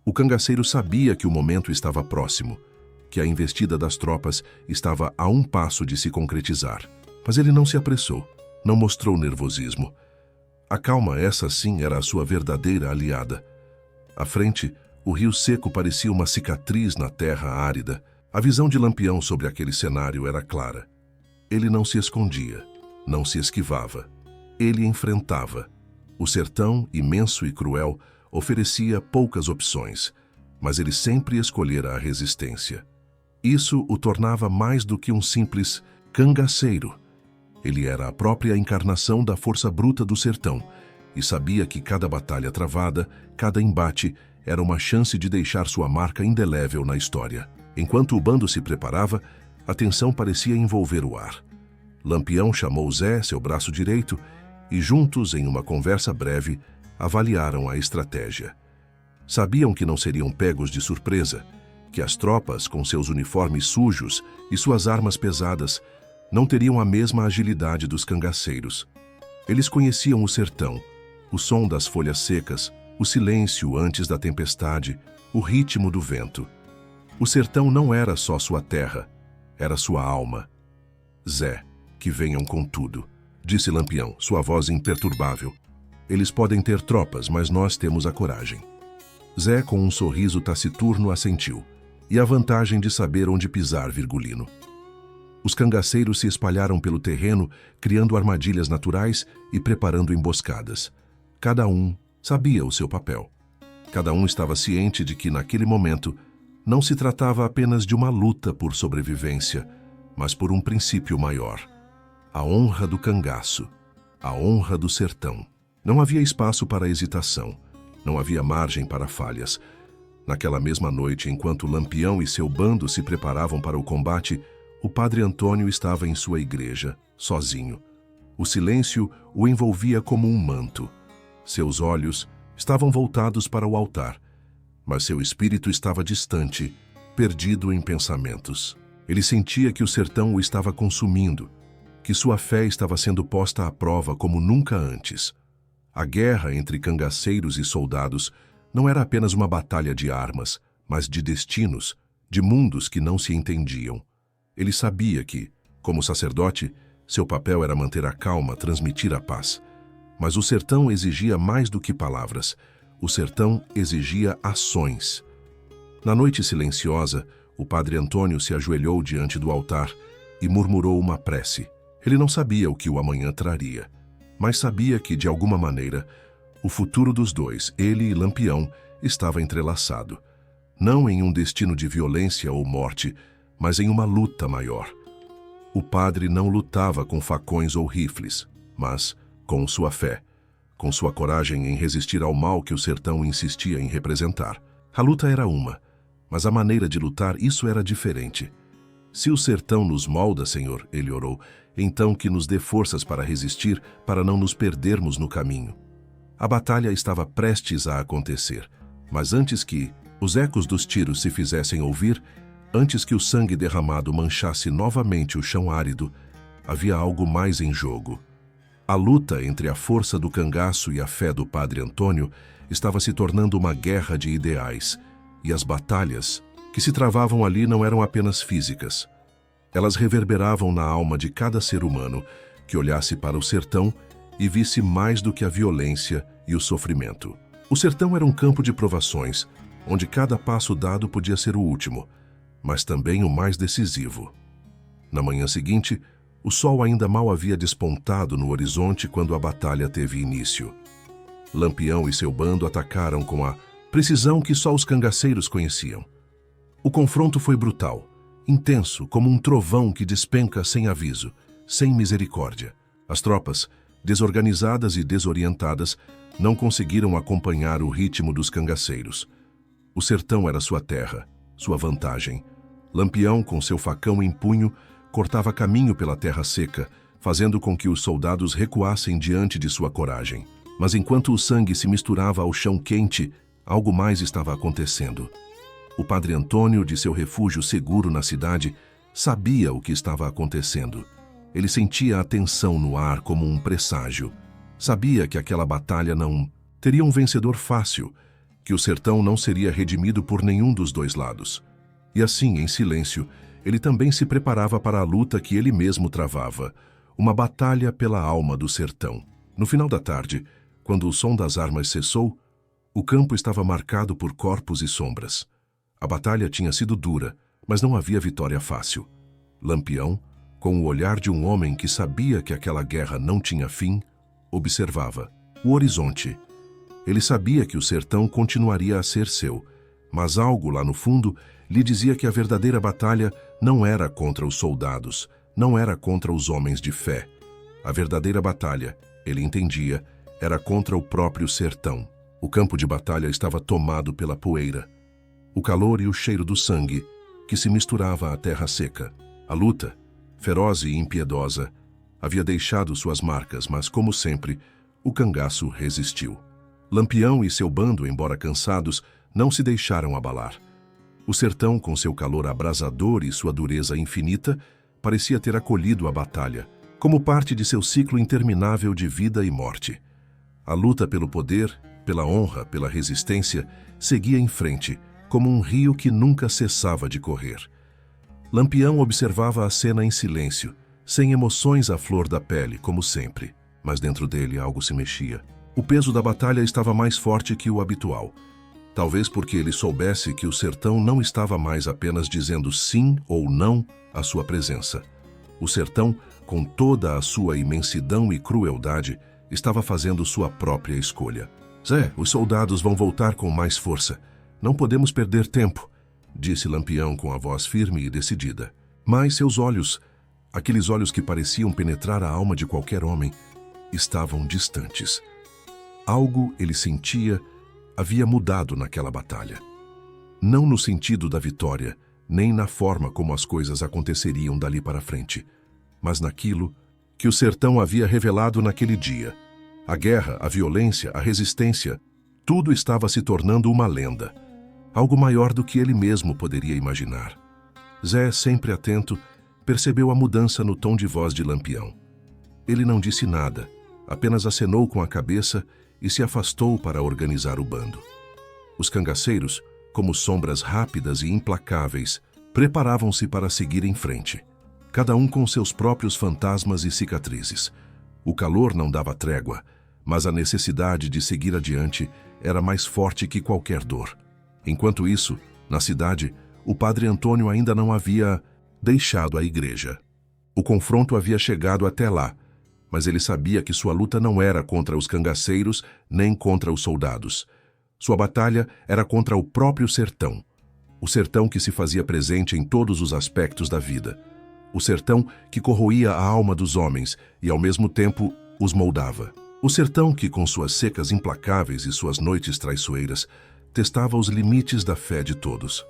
O cangaceiro sabia que o momento estava próximo, que a investida das tropas estava a um passo de se concretizar. Mas ele não se apressou, não mostrou nervosismo. A calma, essa sim, era a sua verdadeira aliada. À frente, o rio seco parecia uma cicatriz na terra árida. A visão de Lampião sobre aquele cenário era clara. Ele não se escondia, não se esquivava. Ele enfrentava. O sertão, imenso e cruel, oferecia poucas opções, mas ele sempre escolhera a resistência. Isso o tornava mais do que um simples cangaceiro. Ele era a própria encarnação da força bruta do sertão e sabia que cada batalha travada, cada embate, era uma chance de deixar sua marca indelével na história. Enquanto o bando se preparava, a tensão parecia envolver o ar. Lampião chamou Zé, seu braço direito, e juntos, em uma conversa breve, avaliaram a estratégia. Sabiam que não seriam pegos de surpresa, que as tropas, com seus uniformes sujos e suas armas pesadas, não teriam a mesma agilidade dos cangaceiros. Eles conheciam o sertão, o som das folhas secas, o silêncio antes da tempestade, o ritmo do vento. O sertão não era só sua terra, era sua alma. Zé, que venham com tudo, disse Lampião, sua voz imperturbável. Eles podem ter tropas, mas nós temos a coragem. Zé, com um sorriso taciturno, assentiu. E a vantagem de saber onde pisar, Virgulino. Os cangaceiros se espalharam pelo terreno, criando armadilhas naturais e preparando emboscadas. Cada um sabia o seu papel. Cada um estava ciente de que, naquele momento, não se tratava apenas de uma luta por sobrevivência, mas por um princípio maior. A honra do cangaço, a honra do sertão. Não havia espaço para hesitação, não havia margem para falhas. Naquela mesma noite, enquanto Lampião e seu bando se preparavam para o combate, o padre Antônio estava em sua igreja, sozinho. O silêncio o envolvia como um manto. Seus olhos estavam voltados para o altar, mas seu espírito estava distante, perdido em pensamentos. Ele sentia que o sertão o estava consumindo, que sua fé estava sendo posta à prova como nunca antes. A guerra entre cangaceiros e soldados não era apenas uma batalha de armas, mas de destinos, de mundos que não se entendiam. Ele sabia que, como sacerdote, seu papel era manter a calma, transmitir a paz. Mas o sertão exigia mais do que palavras. O sertão exigia ações. Na noite silenciosa, o padre Antônio se ajoelhou diante do altar e murmurou uma prece. Ele não sabia o que o amanhã traria, mas sabia que, de alguma maneira, o futuro dos dois, ele e Lampião, estava entrelaçado. Não em um destino de violência ou morte, mas em uma luta maior. O padre não lutava com facões ou rifles, mas com sua fé, com sua coragem em resistir ao mal que o sertão insistia em representar. A luta era uma, mas a maneira de lutar, isso era diferente. Se o sertão nos molda, Senhor, ele orou, então que nos dê forças para resistir, para não nos perdermos no caminho. A batalha estava prestes a acontecer, mas antes que os ecos dos tiros se fizessem ouvir, antes que o sangue derramado manchasse novamente o chão árido, havia algo mais em jogo. A luta entre a força do cangaço e a fé do padre Antônio estava se tornando uma guerra de ideais, e as batalhas que se travavam ali não eram apenas físicas. Elas reverberavam na alma de cada ser humano que olhasse para o sertão e visse mais do que a violência e o sofrimento. O sertão era um campo de provações, onde cada passo dado podia ser o último, mas também o mais decisivo. Na manhã seguinte, o sol ainda mal havia despontado no horizonte quando a batalha teve início. Lampião e seu bando atacaram com a precisão que só os cangaceiros conheciam. O confronto foi brutal, intenso, como um trovão que despenca sem aviso, sem misericórdia. As tropas, desorganizadas e desorientadas, não conseguiram acompanhar o ritmo dos cangaceiros. O sertão era sua terra, sua vantagem. Lampião, com seu facão em punho, cortava caminho pela terra seca, fazendo com que os soldados recuassem diante de sua coragem. Mas enquanto o sangue se misturava ao chão quente, algo mais estava acontecendo. O padre Antônio, de seu refúgio seguro na cidade, sabia o que estava acontecendo. Ele sentia a tensão no ar como um presságio. Sabia que aquela batalha não teria um vencedor fácil, que o sertão não seria redimido por nenhum dos dois lados. E assim, em silêncio, ele também se preparava para a luta que ele mesmo travava, uma batalha pela alma do sertão. No final da tarde, quando o som das armas cessou, o campo estava marcado por corpos e sombras. A batalha tinha sido dura, mas não havia vitória fácil. Lampião, com o olhar de um homem que sabia que aquela guerra não tinha fim, observava o horizonte. Ele sabia que o sertão continuaria a ser seu, mas algo lá no fundo lhe dizia que a verdadeira batalha não era contra os soldados, não era contra os homens de fé. A verdadeira batalha, ele entendia, era contra o próprio sertão. O campo de batalha estava tomado pela poeira, o calor e o cheiro do sangue que se misturava à terra seca. A luta, feroz e impiedosa, havia deixado suas marcas, mas, como sempre, o cangaço resistiu. Lampião e seu bando, embora cansados, não se deixaram abalar. O sertão, com seu calor abrasador e sua dureza infinita, parecia ter acolhido a batalha, como parte de seu ciclo interminável de vida e morte. A luta pelo poder, pela honra, pela resistência, seguia em frente, como um rio que nunca cessava de correr. Lampião observava a cena em silêncio, sem emoções à flor da pele, como sempre. Mas dentro dele algo se mexia. O peso da batalha estava mais forte que o habitual. Talvez porque ele soubesse que o sertão não estava mais apenas dizendo sim ou não à sua presença. O sertão, com toda a sua imensidão e crueldade, estava fazendo sua própria escolha. Zé, os soldados vão voltar com mais força. Não podemos perder tempo, disse Lampião com a voz firme e decidida. Mas seus olhos, aqueles olhos que pareciam penetrar a alma de qualquer homem, estavam distantes. Algo ele sentia havia mudado naquela batalha. Não no sentido da vitória, nem na forma como as coisas aconteceriam dali para frente, mas naquilo que o sertão havia revelado naquele dia. A guerra, a violência, a resistência, tudo estava se tornando uma lenda. Algo maior do que ele mesmo poderia imaginar. Zé, sempre atento, percebeu a mudança no tom de voz de Lampião. Ele não disse nada, apenas acenou com a cabeça e se afastou para organizar o bando. Os cangaceiros, como sombras rápidas e implacáveis, preparavam-se para seguir em frente, cada um com seus próprios fantasmas e cicatrizes. O calor não dava trégua, mas a necessidade de seguir adiante era mais forte que qualquer dor. Enquanto isso, na cidade, o padre Antônio ainda não havia deixado a igreja. O confronto havia chegado até lá, mas ele sabia que sua luta não era contra os cangaceiros nem contra os soldados. Sua batalha era contra o próprio sertão. O sertão que se fazia presente em todos os aspectos da vida. O sertão que corroía a alma dos homens e, ao mesmo tempo, os moldava. O sertão que, com suas secas implacáveis e suas noites traiçoeiras, testava os limites da fé de todos.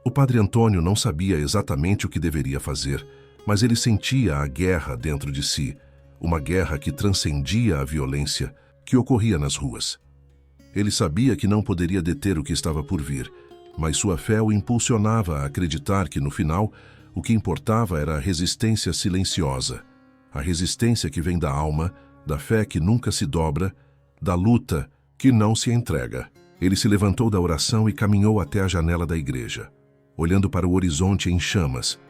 O padre Antônio não sabia exatamente o que deveria fazer, mas ele sentia a guerra dentro de si, uma guerra que transcendia a violência que ocorria nas ruas. Ele sabia que não poderia deter o que estava por vir, mas sua fé o impulsionava a acreditar que, no final, o que importava era a resistência silenciosa, a resistência que vem da alma, da fé que nunca se dobra, da luta que não se entrega. Ele se levantou da oração e caminhou até a janela da igreja, olhando para o horizonte em chamas,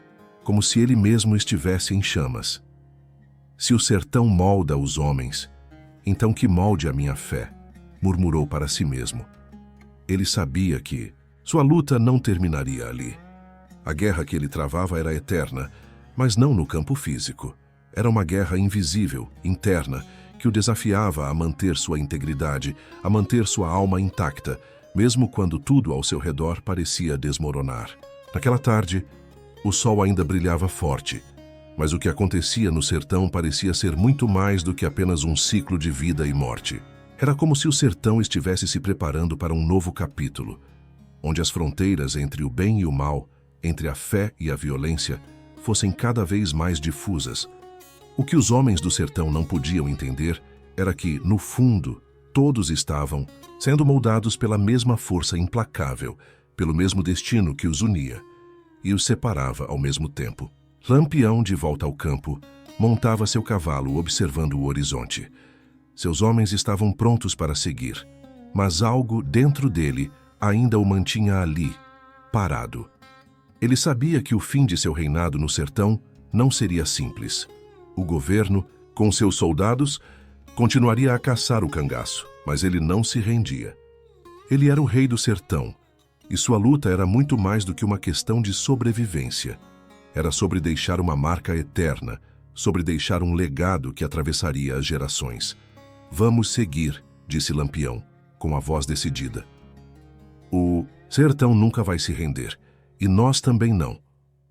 como se ele mesmo estivesse em chamas. Se o sertão molda os homens, então que molde a minha fé, murmurou para si mesmo. Ele sabia que sua luta não terminaria ali. A guerra que ele travava era eterna, mas não no campo físico. Era uma guerra invisível, interna, que o desafiava a manter sua integridade, a manter sua alma intacta, mesmo quando tudo ao seu redor parecia desmoronar. Naquela tarde, o sol ainda brilhava forte, mas o que acontecia no sertão parecia ser muito mais do que apenas um ciclo de vida e morte. Era como se o sertão estivesse se preparando para um novo capítulo, onde as fronteiras entre o bem e o mal, entre a fé e a violência, fossem cada vez mais difusas. O que os homens do sertão não podiam entender era que, no fundo, todos estavam sendo moldados pela mesma força implacável, pelo mesmo destino que os unia e os separava ao mesmo tempo. Lampião, de volta ao campo, montava seu cavalo observando o horizonte. Seus homens estavam prontos para seguir, mas algo dentro dele ainda o mantinha ali, parado. Ele sabia que o fim de seu reinado no sertão não seria simples. O governo, com seus soldados, continuaria a caçar o cangaço, mas ele não se rendia. Ele era o rei do sertão, e sua luta era muito mais do que uma questão de sobrevivência. Era sobre deixar uma marca eterna, sobre deixar um legado que atravessaria as gerações. "Vamos seguir", disse Lampião, com a voz decidida. "O sertão nunca vai se render, e nós também não."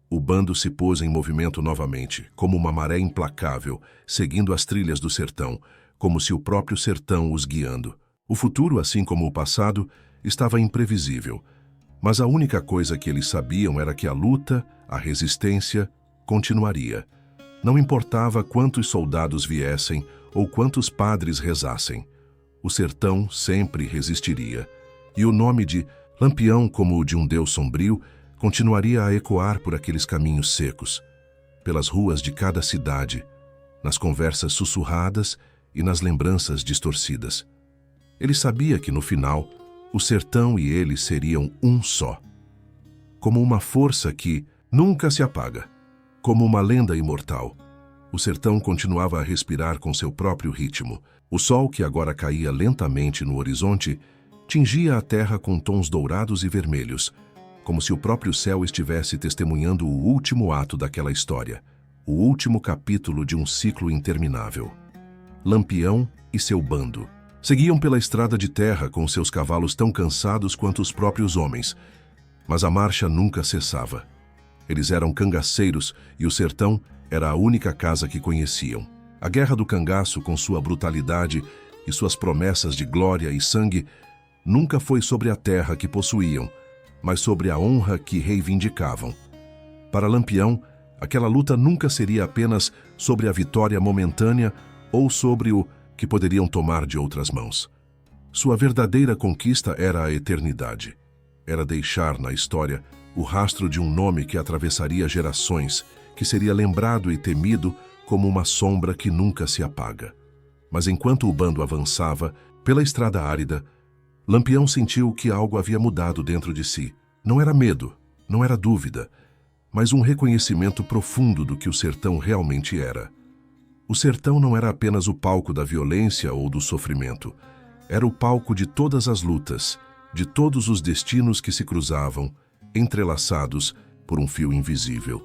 O bando se pôs em movimento novamente, como uma maré implacável, seguindo as trilhas do sertão, como se o próprio sertão os guiando. O futuro, assim como o passado, estava imprevisível, mas a única coisa que eles sabiam era que a luta, a resistência, continuaria. Não importava quantos soldados viessem ou quantos padres rezassem. O sertão sempre resistiria, e o nome de Lampião, como o de um deus sombrio, continuaria a ecoar por aqueles caminhos secos, pelas ruas de cada cidade, nas conversas sussurradas e nas lembranças distorcidas. Ele sabia que, no final, o sertão e ele seriam um só. Como uma força que nunca se apaga, como uma lenda imortal. O sertão continuava a respirar com seu próprio ritmo. O sol, que agora caía lentamente no horizonte, tingia a terra com tons dourados e vermelhos, como se o próprio céu estivesse testemunhando o último ato daquela história, o último capítulo de um ciclo interminável. Lampião e seu bando seguiam pela estrada de terra com seus cavalos tão cansados quanto os próprios homens, mas a marcha nunca cessava. Eles eram cangaceiros e o sertão era a única casa que conheciam. A guerra do cangaço, com sua brutalidade e suas promessas de glória e sangue, nunca foi sobre a terra que possuíam, mas sobre a honra que reivindicavam. Para Lampião, aquela luta nunca seria apenas sobre a vitória momentânea ou sobre o que poderiam tomar de outras mãos. Sua verdadeira conquista era a eternidade. Era deixar na história o rastro de um nome que atravessaria gerações, que seria lembrado e temido como uma sombra que nunca se apaga. Mas enquanto o bando avançava pela estrada árida, Lampião sentiu que algo havia mudado dentro de si. Não era medo, não era dúvida, mas um reconhecimento profundo do que o sertão realmente era. O sertão não era apenas o palco da violência ou do sofrimento. Era o palco de todas as lutas, de todos os destinos que se cruzavam, entrelaçados por um fio invisível.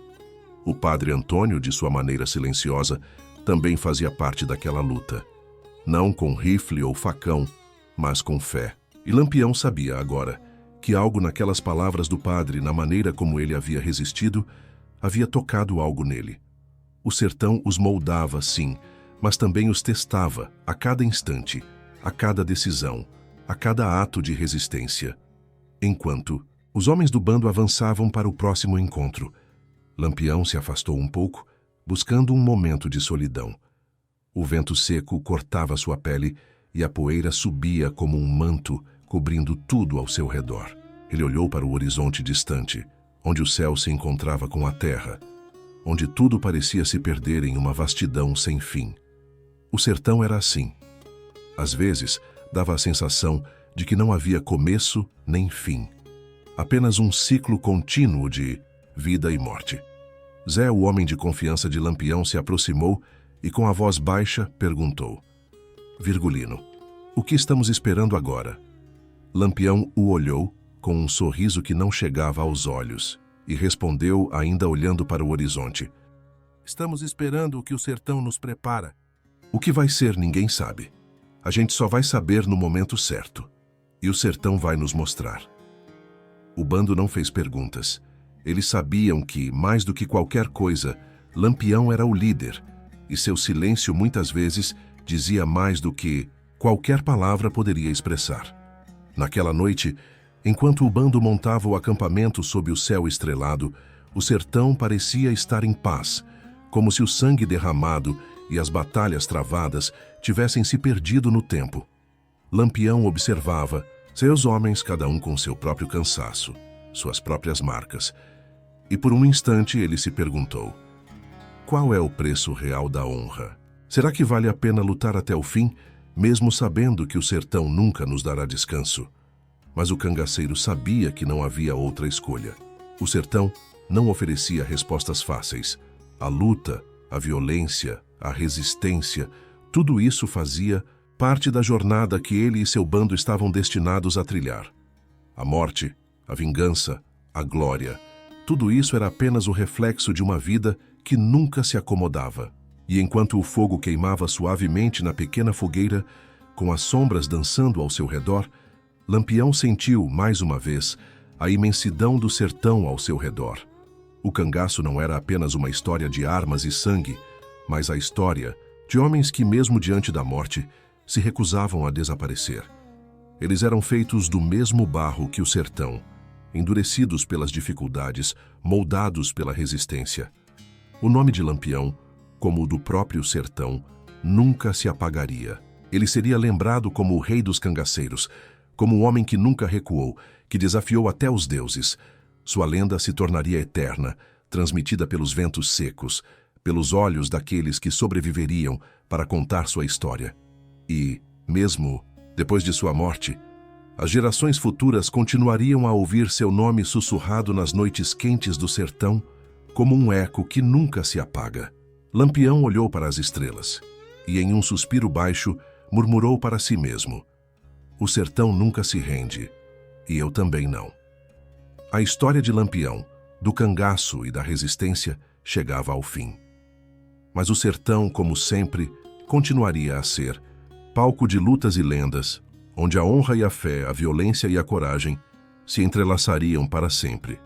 O padre Antônio, de sua maneira silenciosa, também fazia parte daquela luta. Não com rifle ou facão, mas com fé. E Lampião sabia agora que algo naquelas palavras do padre, na maneira como ele havia resistido, havia tocado algo nele. O sertão os moldava, sim, mas também os testava a cada instante, a cada decisão, a cada ato de resistência. Enquanto os homens do bando avançavam para o próximo encontro, Lampião se afastou um pouco, buscando um momento de solidão. O vento seco cortava sua pele e a poeira subia como um manto, cobrindo tudo ao seu redor. Ele olhou para o horizonte distante, onde o céu se encontrava com a terra, onde tudo parecia se perder em uma vastidão sem fim. O sertão era assim. Às vezes, dava a sensação de que não havia começo nem fim. Apenas um ciclo contínuo de vida e morte. Zé, o homem de confiança de Lampião, se aproximou e, com a voz baixa, perguntou: "Virgulino, o que estamos esperando agora?" Lampião o olhou com um sorriso que não chegava aos olhos e respondeu, ainda olhando para o horizonte: "Estamos esperando o que o sertão nos prepara. O que vai ser, ninguém sabe. A gente só vai saber no momento certo. E o sertão vai nos mostrar." O bando não fez perguntas. Eles sabiam que, mais do que qualquer coisa, Lampião era o líder, e seu silêncio muitas vezes dizia mais do que qualquer palavra poderia expressar. Naquela noite, enquanto o bando montava o acampamento sob o céu estrelado, O sertão parecia estar em paz, como se o sangue derramado e as batalhas travadas tivessem se perdido no tempo. Lampião observava seus homens, cada um com seu próprio cansaço, suas próprias marcas. E por um instante ele se perguntou: qual é o preço real da honra? Será que vale a pena lutar até o fim, mesmo sabendo que o sertão nunca nos dará descanso? Mas o cangaceiro sabia que não havia outra escolha. O sertão não oferecia respostas fáceis. A luta, a violência, a resistência, tudo isso fazia parte da jornada que ele e seu bando estavam destinados a trilhar. A morte, a vingança, a glória, tudo isso era apenas o reflexo de uma vida que nunca se acomodava. E enquanto o fogo queimava suavemente na pequena fogueira, com as sombras dançando ao seu redor, Lampião sentiu, mais uma vez, a imensidão do sertão ao seu redor. O cangaço não era apenas uma história de armas e sangue, mas a história de homens que, mesmo diante da morte, se recusavam a desaparecer. Eles eram feitos do mesmo barro que o sertão, endurecidos pelas dificuldades, moldados pela resistência. O nome de Lampião, como o do próprio sertão, nunca se apagaria. Ele seria lembrado como o rei dos cangaceiros, como o homem que nunca recuou, que desafiou até os deuses. Sua lenda se tornaria eterna, transmitida pelos ventos secos, pelos olhos daqueles que sobreviveriam para contar sua história. E, mesmo depois de sua morte, as gerações futuras continuariam a ouvir seu nome sussurrado nas noites quentes do sertão, como um eco que nunca se apaga. Lampião olhou para as estrelas e, em um suspiro baixo, murmurou para si mesmo: o sertão nunca se rende, e eu também não. A história de Lampião, do cangaço e da resistência, chegava ao fim. Mas o sertão, como sempre, continuaria a ser palco de lutas e lendas, onde a honra e a fé, a violência e a coragem se entrelaçariam para sempre.